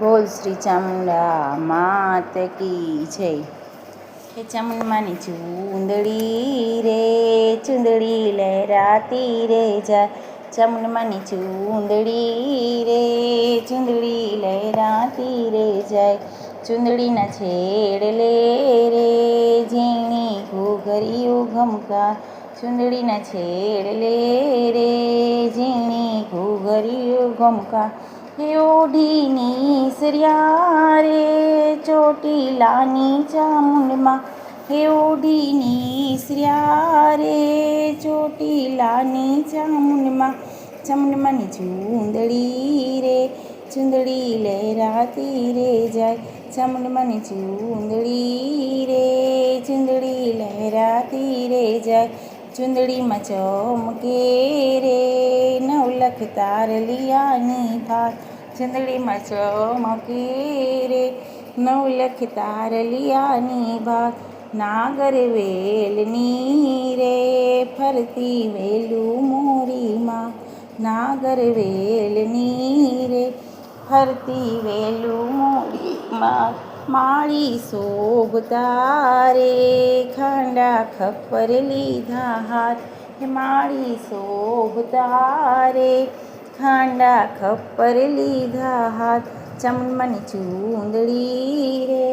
બોલ શ્રી ચામુંડા માત કી જય. હે ચામુંડમાની ચૂંદડી રે, ચૂંદડી લહેરાતી રે જાય. ચામુંડમાની ચૂંદડી રે, ચૂંદડી લહેરાતી રે જાય. ચૂંદડીના છેડલે રે ઝીણી ઘૂઘરીયું ઘમકા. ચૂંદડીના છેડલે રે ઝીણી ઘૂઘરીયું ઘમકા. હે ઓઢીની સરિયા રે ચોટીલાની ચામુંડમાં. હે ઓઢીની સરિયા રે ચોટીલાની ચામુંડમાં. ચામુંડમાની ચૂંદડી રે, ચૂંદડી લહેરાતી રે જાય. ચામુંડમાની ચૂંદડી રે, ચૂંદડી લહેરાતી રે જાય. ચૂંદડીમાં ચમકે રે નવલખ તારલિયાની ભાત. ચૂંદડીમાં ચમકે રે નવલખ તારલિયાની ભાત. નાગરવેલની રે ફરતી વેલું મોરીમાં. નાગરવેલની રે ફરતી વેલું મોરીમાં. માળી શોભતા રે ખાંડા ખપ્પર લીધા હાથ. માળી શોભતા રે ખાંડા ખપ્પર લીધા હાથ. ચામુંડમાની ચૂંદડી રે,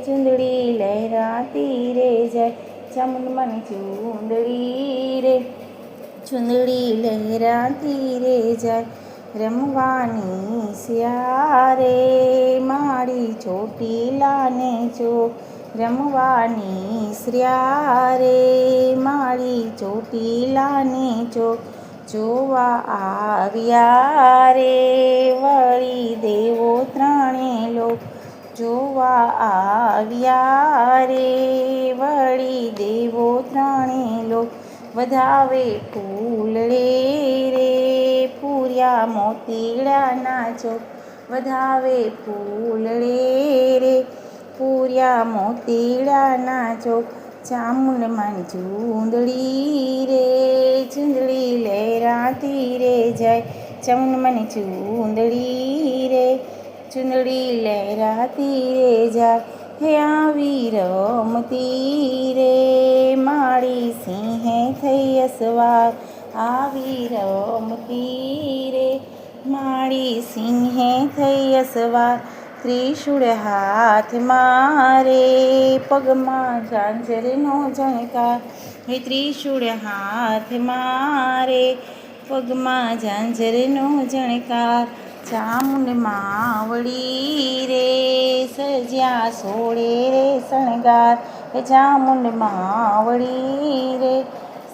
ચૂંદડી લહેરાતી રે જાય. ચામુંડમાની ચૂંદડી રે, ચૂંદડી લહેરાતી રે જાય. રમવાની સ્યારે માળી ચોટીલાને ચોક. રમવાની સ્યારે માળી ચોટીલાને ચોક. જોવા આવ્યા રે વળી દેવો ત્રણે લોક. જોવા આવ્યા રે વળી દેવો ત્રણે લોક. વધાવે ફૂલડે રે પૂર્યા મોતીડાના ચોક. વધાવે ફૂલડે રે પૂર્યા મોતીડાના ચોક. ચામુંડમાની ચૂંદડી રે, ચૂંદડી લહેરાતી રે જાય. ચામુંડમાની ચૂંદડી રે, ચૂંદડી લહેરાતી રે જાય. હે આવી રમતી રે માળી સિંહે થઈ અસવાર. આવી રમતી રે માળી સિંહે થઈ અસવાર. ત્રિશૂળ હાથમાં રે પગમાં ઝાંઝરનો ઝણકાર. હે ત્રિશૂળ હાથમાં રે પગમાં ઝાંઝરનો ઝણકાર. ચામુંડમાં વળી રે સજ્યા સોળે રે શણગાર. હે ચામુંડમાં વળી રે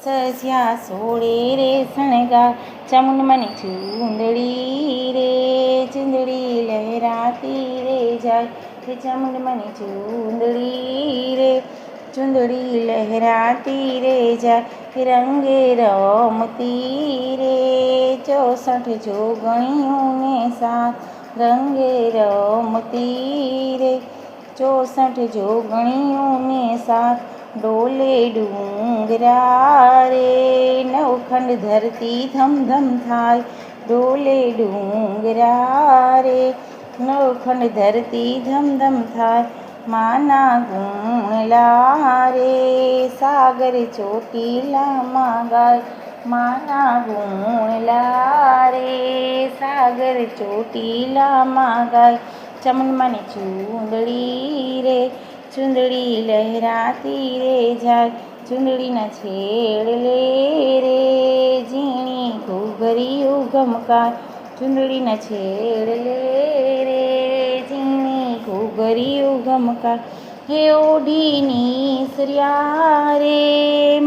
સજ્યા સોળે રે શણગાર. ચામુંડમાની ચૂંદડી રે, ચૂંદડી લહેરાતી રે જાય. હે ચામુંડમાની ચૂંદડી રે, ચૂંદડી લહેરાતી રે જાય. રંગે રમતી રે 64 જોગણીઓને સાથ. રંગે રમતી રે 64 જોગણીઓને સાથ. ડોલે ડુંગરા રે નવખંડ ધરતી ધમધમ થાય. ડોલે ડુંગરા રે નવખંડ ધરતી ધમધમ થાય. માના ગુણલા રે સાગર ચોટીલામાં ગાય. માના ગુણલા રે સાગર ચોટીલામાં ગાય. ચામુંડમાની ચૂંદડી રે, ચૂંદડી લહેરાતી રે જાય. ચૂંદડીના છેડલે રે ઝીણી ઘૂઘરીયું ઘમકાર. ચૂંદડીના છેડલે રે ઝીણી ઘૂઘરીયું ઘમકાર. હે ઓઢીની સરિયા રે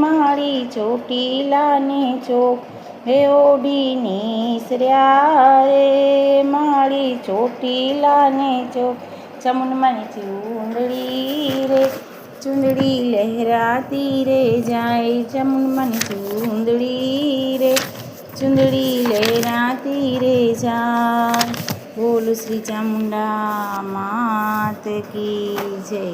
માળી ચોટીલાને ચોક. હે ઓઢીની સરિયા રે માળી ચોટીલાને ચોક. ચામુંડમાની ચૂંદડી રે, ચૂંદડી લહેરાતી રે જાય. ચામુંડમાની ચૂંદડી રે, ચૂંદડી લહેરાતી રે જાય. બોલ શ્રી ચામુંડા માત કી જય.